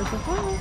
There's a horse.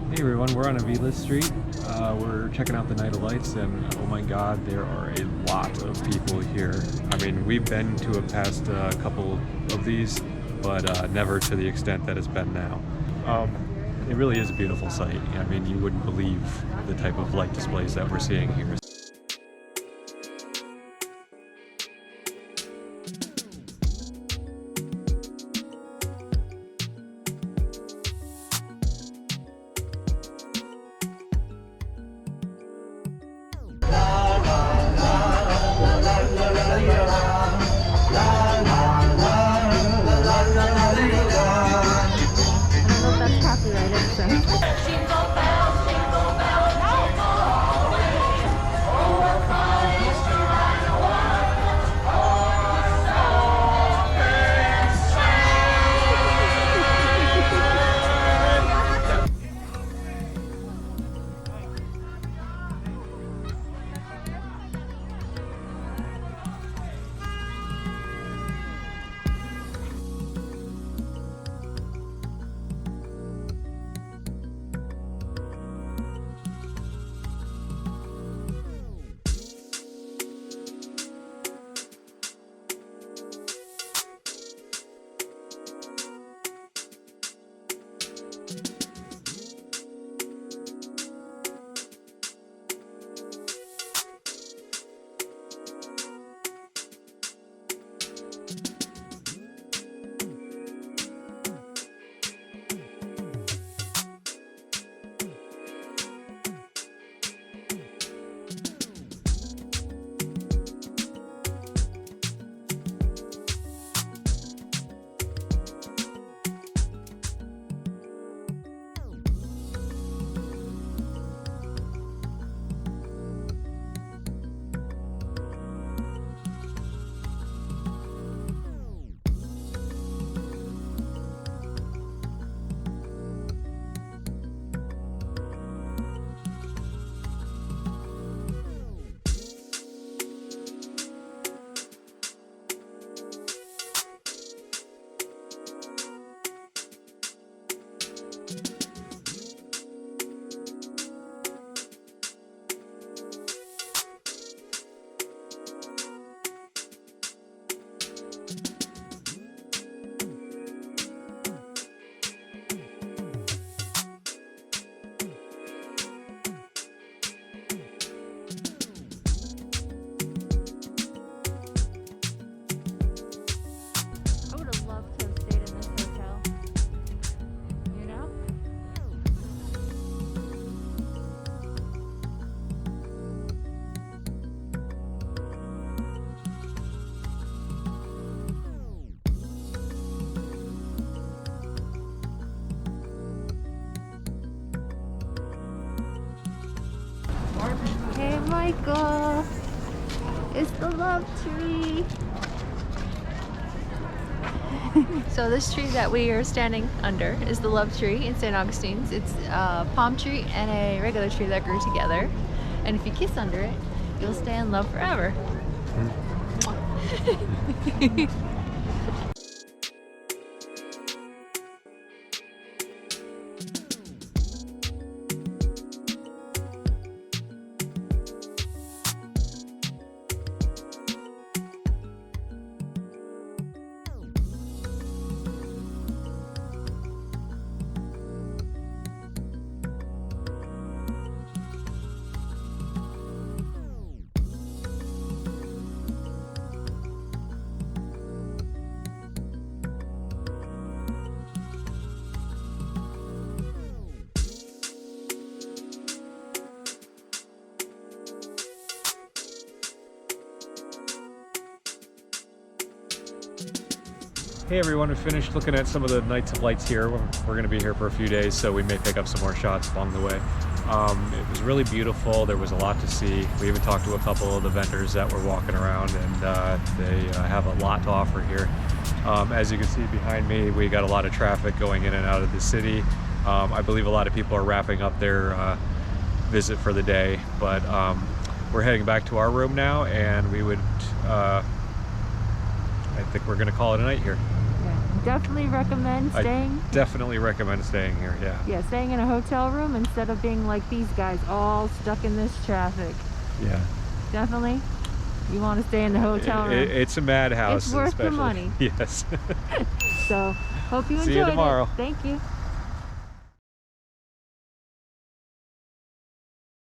Hey everyone, we're on Avila Street. We're checking out the Night of Lights, and oh my god, there are a lot of people here. I mean, we've been to a past couple of these, but never to the extent that it's been now. It really is a beautiful sight. I mean, you wouldn't believe the type of light displays that we're seeing here. Hey Michael, it's the love tree. So this tree that we are standing under is the love tree in St. Augustine's. It's a palm tree and a regular tree that grew together. And if you kiss under it, you'll stay in love forever. Hey everyone, we finished looking at some of the Nights of Lights here. We're going to be here for a few days, so we may pick up some more shots along the way. It was really beautiful. There was a lot to see. We even talked to a couple of the vendors that were walking around, and they have a lot to offer here. As you can see behind me, we got a lot of traffic going in and out of the city. I believe a lot of people are wrapping up their visit for the day, but we're heading back to our room now, and we would I think we're going to call it a night here. Yeah, definitely recommend staying. I definitely recommend staying here, yeah. Yeah, staying in a hotel room instead of being like these guys all stuck in this traffic. Yeah. Definitely, you want to stay in the hotel room. It's a madhouse. It's worth especially. the money. Yes. So, hope you enjoyed See you tomorrow. it. Thank you.